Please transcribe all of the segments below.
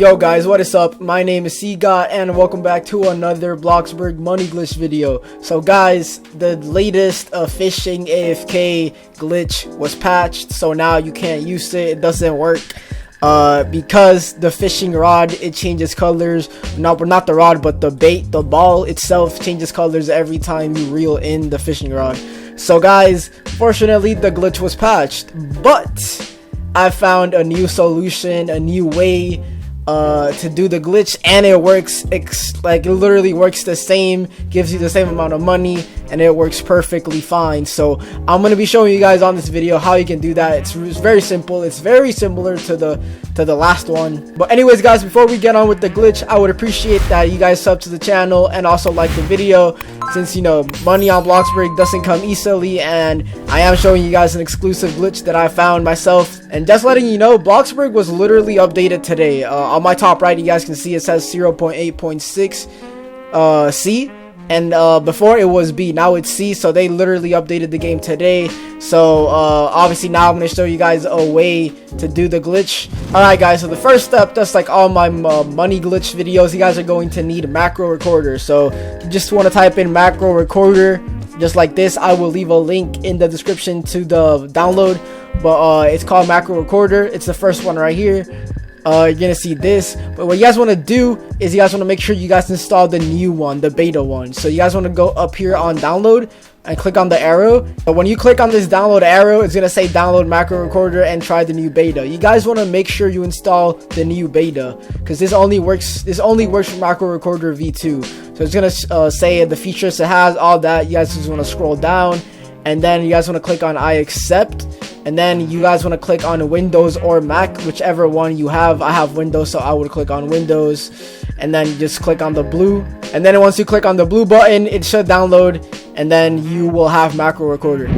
Yo guys, what is up? My name is Xegot and welcome back to another Bloxburg Money Glitch video. So guys, the latest fishing AFK glitch was patched, so now you can't use it. It doesn't work because the fishing rod, it changes colors. Not the rod, but the bait, the ball itself changes colors every time you reel in the fishing rod. So guys, fortunately the glitch was patched, but I found a new solution, a new way to do the glitch, and it works like it literally works the same, gives you the same amount of money, and it works perfectly fine. So I'm gonna be showing you guys on this video how you can do that. It's very simple. It's very similar to the last one. But anyways guys, before we get on with the glitch, I would appreciate that you guys sub to the channel and also like the video, since you know money on Bloxburg doesn't come easily, and I am showing you guys an exclusive glitch that I found myself. And just letting you know, Bloxburg was literally updated today. On my top right, you guys can see it says 0.8.6 C, and before it was B, now it's C. So they literally updated the game today. So obviously now I'm going to show you guys a way to do the glitch. Alright guys, so the first step, just like all my money glitch videos, you guys are going to need a macro recorder. So you just want to type in macro recorder just like this. I will leave a link in the description to the download, but it's called macro recorder. It's the first one right here. You're gonna see this, but what you guys want to do is you guys want to make sure you guys install the new one, the beta one. So you guys want to go up here on download and click on the arrow. But when you click on this download arrow, it's gonna say download macro recorder and try the new beta. You guys want to make sure you install the new beta, because this only works for macro recorder v2. So it's gonna say the features it has, all that. You guys just want to scroll down, and then you guys want to click on I accept. And then you guys want to click on Windows or Mac, whichever one you have. I have Windows, so I would click on Windows. And then just click on the blue. And then once you click on the blue button, it should download. And then you will have macro recorder.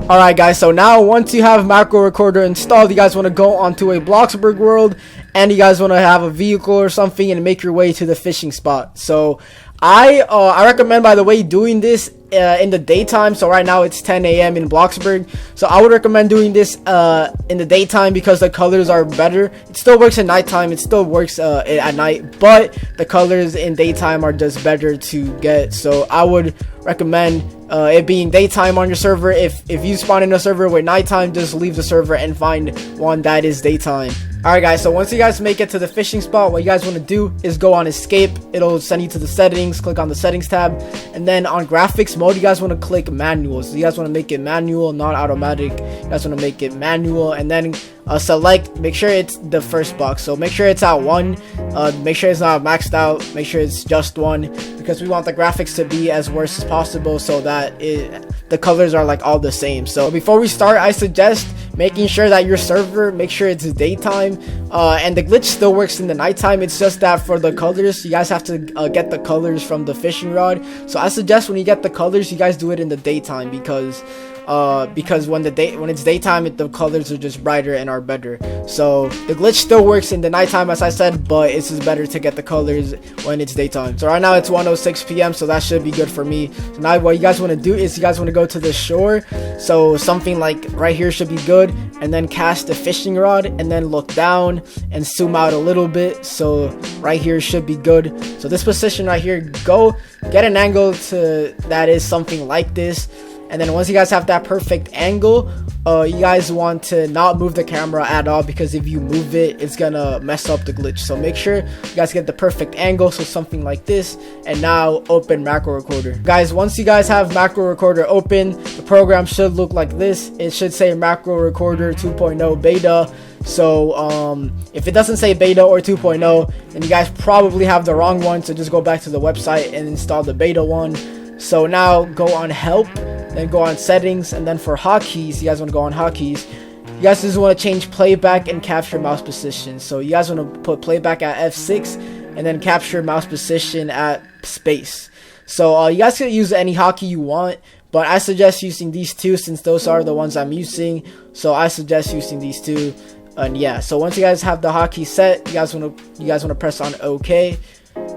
Alright guys, so now once you have macro recorder installed, you guys want to go onto a Bloxburg world. And you guys want to have a vehicle or something and make your way to the fishing spot. So I recommend, by the way, doing this in the daytime. So right now it's 10 a.m. in Bloxburg, so I would recommend doing this in the daytime because the colors are better. It still works at nighttime, it still works at night, but the colors in daytime are just better to get. So I would recommend it being daytime on your server. If you spawn in a server with nighttime, just leave the server and find one that is daytime. Alright guys, so once you guys make it to the fishing spot, what you guys want to do is go on escape. It'll send you to the settings. Click on the settings tab, and then on graphics mode, you guys want to click manual. So you guys want to make it manual, not automatic. You guys want to make it manual, and then select, make sure it's the first box. So make sure it's at 1, make sure it's not maxed out, make sure it's just 1, because we want the graphics to be as worse as possible so that the colors are like all the same. So before we start, I suggest making sure that your server, make sure it's daytime, and the glitch still works in the nighttime. It's just that for the colors, you guys have to get the colors from the fishing rod. So I suggest when you get the colors, you guys do it in the daytime, because when it's daytime, the colors are just brighter and are better. So the glitch still works in the nighttime, as I said, but it's just better to get the colors when it's daytime. So right now it's 1:06 p.m. so that should be good for me. So now what you guys want to do is you guys want to go to the shore. So something like right here should be good, and then cast the fishing rod, and then look down and zoom out a little bit. So right here should be good. So this position right here, go get an angle to that is something like this. And then once you guys have that perfect angle, you guys want to not move the camera at all, because if you move it, it's gonna mess up the glitch. So make sure you guys get the perfect angle, so something like this. And now open macro recorder. Guys, once you guys have macro recorder open, the program should look like this. It should say macro recorder 2.0 beta. So if it doesn't say beta or 2.0, then you guys probably have the wrong one. So just go back to the website and install the beta one. So now go on help, then go on settings, and then for hotkeys, you guys want to go on hotkeys. You guys just want to change playback and capture mouse position. So you guys want to put playback at F6 and then capture mouse position at space. So you guys can use any hotkey you want, but I suggest using these two since those are the ones I'm using. So I suggest using these two. And yeah, so once you guys have the hotkey set, you guys want to press on OK.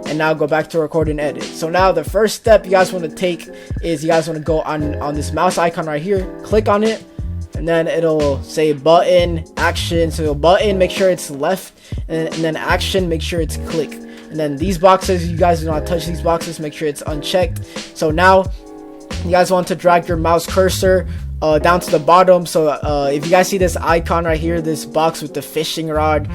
And now go back to record and edit. So now the first step you guys want to take is you guys want to go on this mouse icon right here, click on it, and then it'll say button, action. So button, make sure it's left, and then action, make sure it's click. And then these boxes, you guys do not touch these boxes, make sure it's unchecked. So now you guys want to drag your mouse cursor down to the bottom. So if you guys see this icon right here, this box with the fishing rod,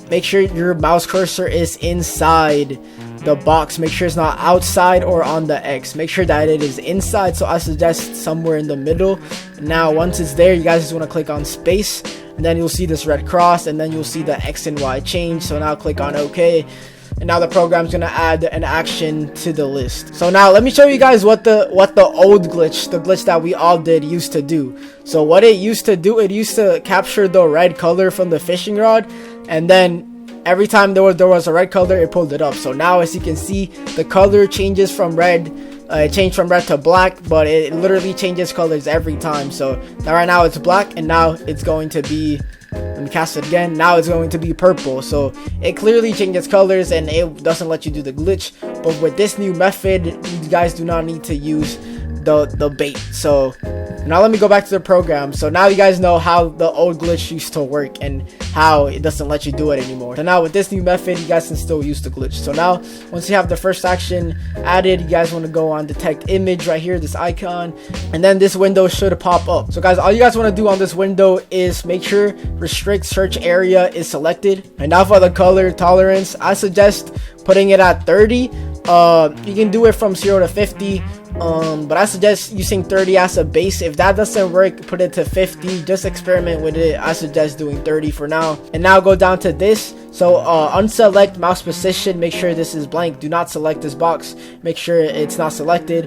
make sure your mouse cursor is inside the box. Make sure it's not outside or on the X. Make sure that it is inside, so I suggest somewhere in the middle. Now once it's there, you guys just want to click on space, and then you'll see this red cross, and then you'll see the X and Y change. So now click on OK, and now the program's gonna add an action to the list. So now let me show you guys what the old glitch, the glitch that we all did, used to do. So what it used to do, it used to capture the red color from the fishing rod, and then every time there was a red color, it pulled it up. So now, as you can see, the color changes from red. It changed from red to black, but it literally changes colors every time. So now right now it's black, and now it's going to be, let me cast it again, now it's going to be purple. So it clearly changes colors, and it doesn't let you do the glitch. But with this new method, you guys do not need to use the bait. So now let me go back to the program. So now you guys know how the old glitch used to work and how it doesn't let you do it anymore. So now with this new method, you guys can still use the glitch. So now once you have the first action added, you guys want to go on detect image right here, this icon, and then this window should pop up. So guys, all you guys want to do on this window is make sure restrict search area is selected. And now for the color tolerance, I suggest putting it at 30. You can do it from 0 to 50. But I suggest using 30 as a base. If that doesn't work, put it to 50. Just experiment with it. I suggest doing 30 for now. And now go down to this. So unselect mouse position, make sure this is blank. Do not select this box, make sure it's not selected.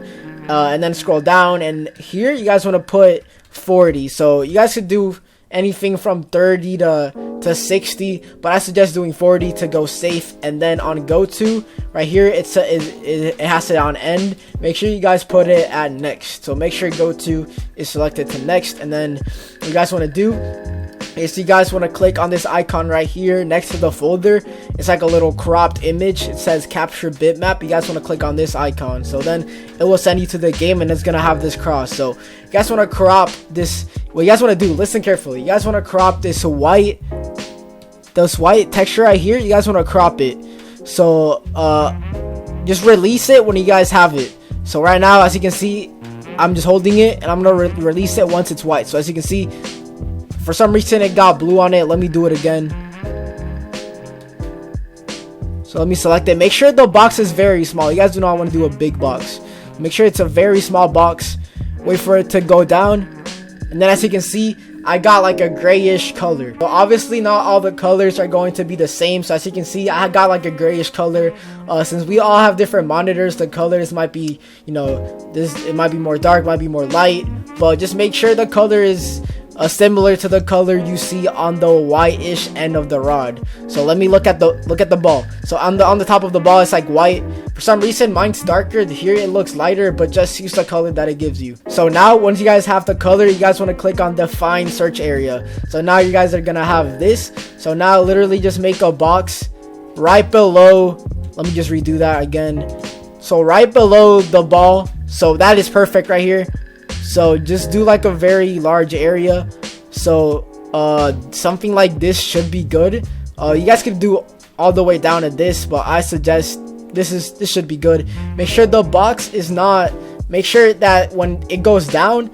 And then scroll down, and here you guys want to put 40. So you guys could do anything from 30 to 60, but I suggest doing 40 to go safe. And then on go to right here, it has it on end. Make sure you guys put it at next. So make sure go to is selected to next. And then what you guys want to do is you guys want to click on this icon right here next to the folder. It's like a little cropped image. It says capture bitmap. You guys want to click on this icon. So then it will send you to the game, and it's gonna have this cross. So you guys want to crop this. What you guys want to do, listen carefully. You guys want to crop this white texture right here. You guys want to crop it. So just release it when you guys have it. So right now, as you can see, I'm just holding it, and I'm gonna release it once it's white. So as you can see, for some reason it got blue on it. Let me do it again. So let me select it. Make sure the box is very small. You guys do not want to do a big box. Make sure it's a very small box. Wait for it to go down. And then as you can see, I got like a grayish color. So obviously not all the colors are going to be the same. So as you can see, I got like a grayish color. Since we all have different monitors, the colors might be, it might be more dark, might be more light. But just make sure the color is similar to the color you see on the whitish end of the rod. So let me look at the ball. So on the top of the ball, it's like white. For some reason, mine's darker. Here it looks lighter, but just use the color that it gives you. So now once you guys have the color, you guys want to click on define search area. So now you guys are gonna have this. So now literally just make a box right below. Let me just redo that again. So right below the ball. So that is perfect right here. So just do like a very large area. So something like this should be good. You guys can do all the way down to this, but I suggest this should be good. Make sure the box is not, make sure that when it goes down,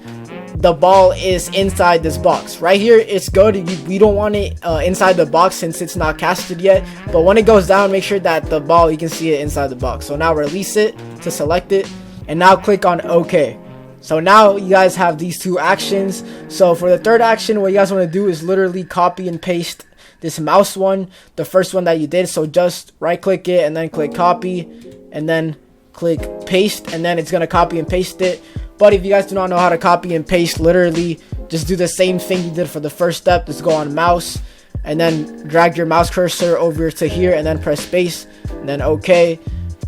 the ball is inside this box. Right here it's good. We don't want it inside the box since it's not casted yet, but when it goes down, make sure that the ball, you can see it inside the box. So now release it to select it, and now click on OK. So now you guys have these two actions. So for the third action, what you guys want to do is literally copy and paste this mouse one, the first one that you did. So just right click it and then click copy and then click paste, and then it's going to copy and paste it. But if you guys do not know how to copy and paste, literally just do the same thing you did for the first step. Just go on mouse and then drag your mouse cursor over to here and then press space and then OK.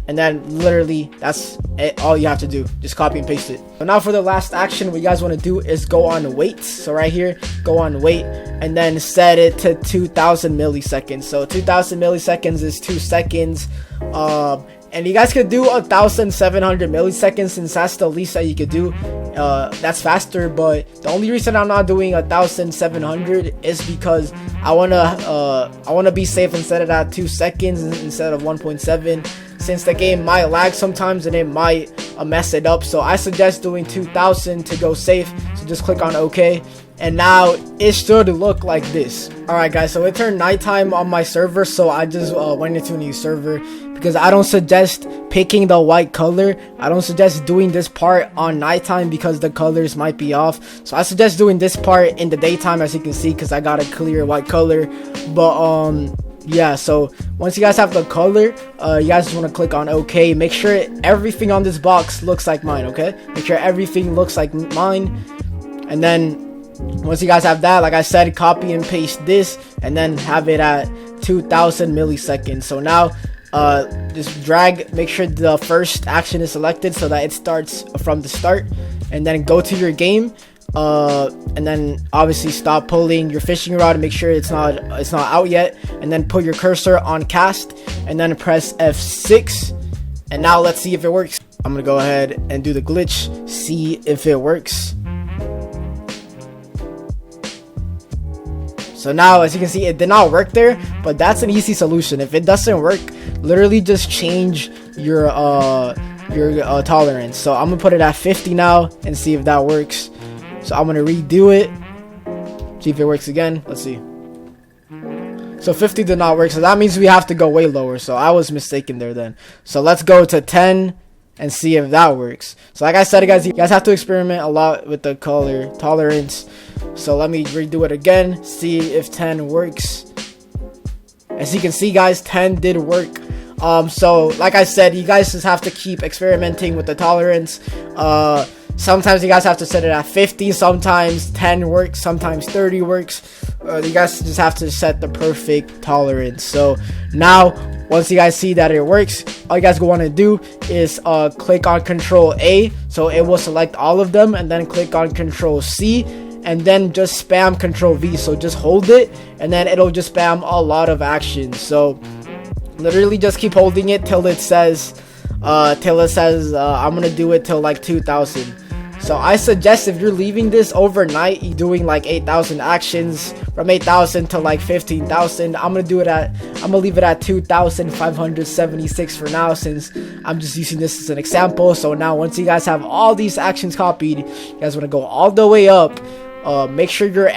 And then literally that's it, all you have to do, just copy and paste it. So now for the last action, what you guys want to do is go on wait. So right here, go on wait and then set it to 2000 milliseconds. So 2000 milliseconds is 2 seconds. And you guys could do 1,700 milliseconds, since that's the least that you could do. That's faster, but the only reason I'm not doing 1,700 is because I wanna be safe and set it at 2 seconds instead of 1.7, since the game might lag sometimes and it might mess it up. So I suggest doing 2,000 to go safe. So just click on OK, and now it should look like this. Alright guys, so it turned nighttime on my server, so I just went into a new server, because I don't suggest picking the white color. I don't suggest doing this part on nighttime because the colors might be off. So I suggest doing this part in the daytime, as you can see, because I got a clear white color. But yeah, so once you guys have the color, you guys just want to click on OK. Make sure everything on this box looks like mine, okay? Make sure everything looks like mine. And then once you guys have that, like I said, copy and paste this and then have it at 2,000 milliseconds. So now just drag, make sure the first action is selected so that it starts from the start, and then go to your game, and then obviously stop pulling your fishing rod and make sure it's not out yet, and then put your cursor on cast and then press F6. And now let's see if it works. I'm gonna go ahead and do the glitch, see if it works. So now, as you can see, it did not work there, but that's an easy solution. If it doesn't work, literally just change your tolerance. So I'm gonna put it at 50 now and see if that works. So I'm gonna redo it, see if it works again. Let's see. So 50 did not work, so that means we have to go way lower. So I was mistaken there then. So let's go to 10 and see if that works. So like I said, guys, you guys have to experiment a lot with the color tolerance. So let me redo it again, see if 10 works. As you can see, guys, 10 did work. So like I said, you guys just have to keep experimenting with the tolerance. Sometimes you guys have to set it at 50, sometimes 10 works, sometimes 30 works. You guys just have to set the perfect tolerance. So now, once you guys see that it works, all you guys want to do is click on Control A, so it will select all of them, and then click on Control C, and then just spam Control V. So just hold it, and then it'll just spam a lot of actions. So literally just keep holding it till it says I'm gonna do it till like 2,000. So I suggest if you're leaving this overnight, you're doing like 8,000 actions, from 8,000 to like 15,000. I'm gonna leave it at 2,576 for now, since I'm just using this as an example. So now once you guys have all these actions copied, you guys want to go all the way up. Make sure your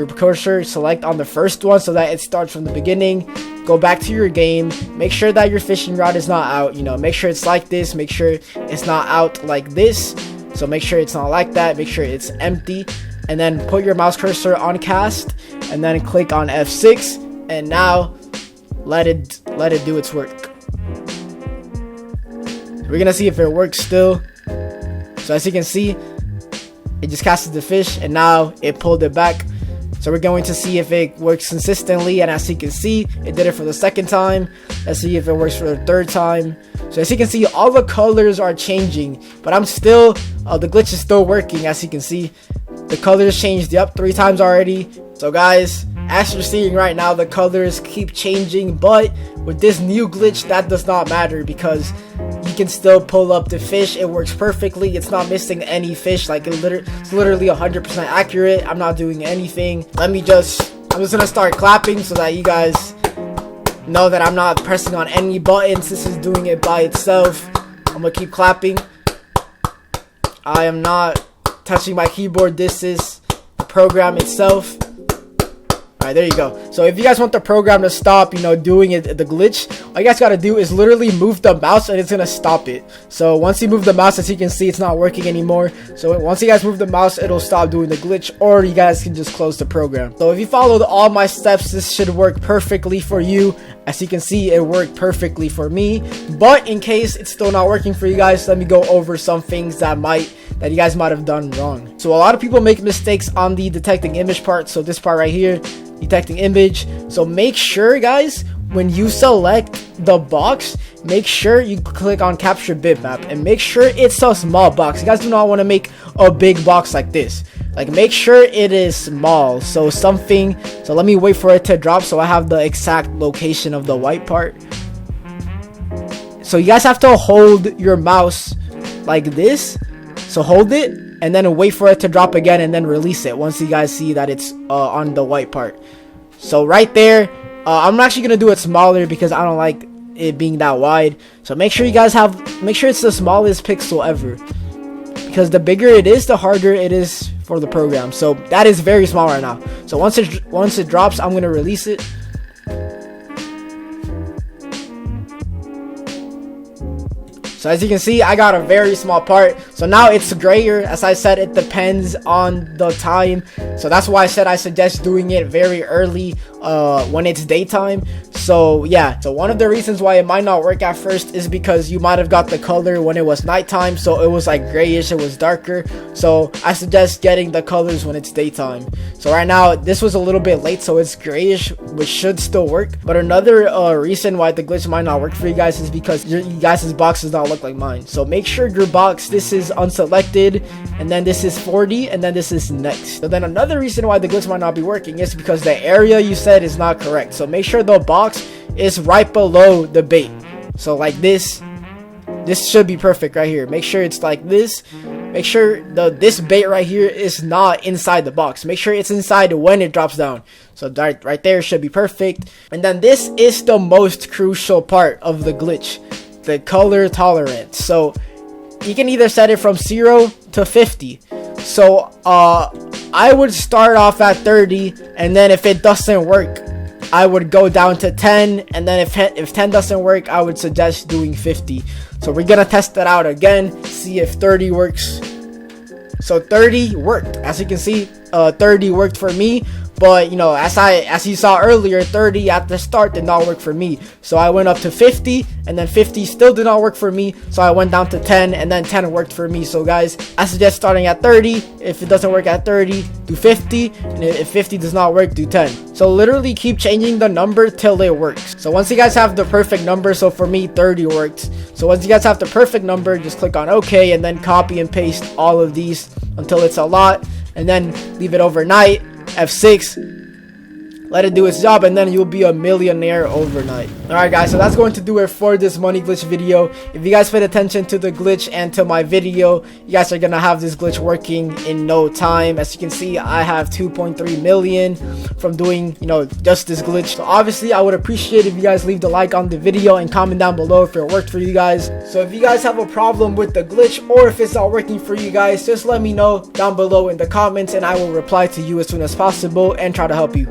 cursor select on the first one so that it starts from the beginning. Go back to your game, make sure that your fishing rod is not out, make sure it's like this, make sure it's not out like this. So make sure it's not like that, make sure it's empty, and then put your mouse cursor on cast and then click on F6, and now let it do its work. We're gonna see if it works still. So as you can see, it just casted the fish and now it pulled it back. So we're going to see if it works consistently, and as you can see, it did it for the second time. Let's see if it works for the third time. So as you can see, all the colors are changing, but I'm still the glitch is still working. As you can see, the colors changed up 3 times already. So guys, as you're seeing right now, the colors keep changing, but with this new glitch, that does not matter, because you can still pull up the fish. It works perfectly. It's not missing any fish. Like it's literally 100% accurate. I'm not doing anything. I'm just gonna start clapping so that you guys know that I'm not pressing on any buttons. This is doing it by itself. I'm gonna keep clapping. I am not touching my keyboard. This is the program itself. Alright, there you go. So if you guys want the program to stop, doing the glitch, all you guys gotta do is literally move the mouse and it's gonna stop it. So once you move the mouse, as you can see, it's not working anymore. So once you guys move the mouse, it'll stop doing the glitch, or you guys can just close the program. So if you followed all my steps, this should work perfectly for you. As you can see, it worked perfectly for me. But in case it's still not working for you guys, let me go over some things that you guys might have done wrong. So a lot of people make mistakes on the detecting image part. So this part right here, detecting image. So make sure, guys, when you select the box, make sure you click on capture bitmap and make sure it's a small box. You guys do not want to make a big box like this. Like, make sure it is small. So let me wait for it to drop so I have the exact location of the white part. So you guys have to hold your mouse like this. So hold it and then wait for it to drop again and then release it once you guys see that it's on the white part. So right there, I'm actually gonna do it smaller because I don't like it being that wide. So make sure you guys make sure it's the smallest pixel ever, because the bigger it is, the harder it is for the program. So that is very small right now. So once it drops, I'm gonna release it. So as you can see, I got a very small part. So now it's grayer. As I said, it depends on the time. So that's why I said I suggest doing it very early when it's daytime. So yeah, so one of the reasons why it might not work at first is because you might have got the color when it was nighttime. So it was like grayish, it was darker. So I suggest getting the colors when it's daytime. So right now, this was a little bit late, so it's grayish, which should still work. But another reason why the glitch might not work for you guys is because you guys' box does not look like mine. So make sure your box, this is unselected, and then this is 40, and then this is next. So then another reason why the glitch might not be working is because the area you set is not correct. So make sure the box is right below the bait. So like this should be perfect right here. Make sure it's like this. Make sure this bait right here is not inside the box. Make sure it's inside when it drops down. So right there should be perfect. And then this is the most crucial part of the glitch, the color tolerance. So you can either set it from 0 to 50. So I would start off at 30, and then if it doesn't work, I would go down to 10, and then if 10 doesn't work, I would suggest doing 50. So we're gonna test that out again, see if 30 works. So 30 worked. As you can see, 30 worked for me. But you know, as you saw earlier, 30 at the start did not work for me. So I went up to 50, and then 50 still did not work for me. So I went down to 10, and then 10 worked for me. So guys, I suggest starting at 30. If it doesn't work at 30, do 50. And if 50 does not work, do 10. So literally keep changing the number till it works. So once you guys have the perfect number, so for me 30 worked. So once you guys have the perfect number, just click on OK, and then copy and paste all of these until it's a lot, and then leave it overnight. F6, let it do its job, and then you'll be a millionaire overnight. Alright guys, so that's going to do it for this money glitch video. If you guys paid attention to the glitch and to my video, you guys are gonna have this glitch working in no time. As you can see, I have 2.3 million from doing, you know, just this glitch. So obviously I would appreciate if you guys leave the like on the video and comment down below if it worked for you guys. So if you guys have a problem with the glitch, or if it's not working for you guys, just let me know down below in the comments, and I will reply to you as soon as possible and try to help you.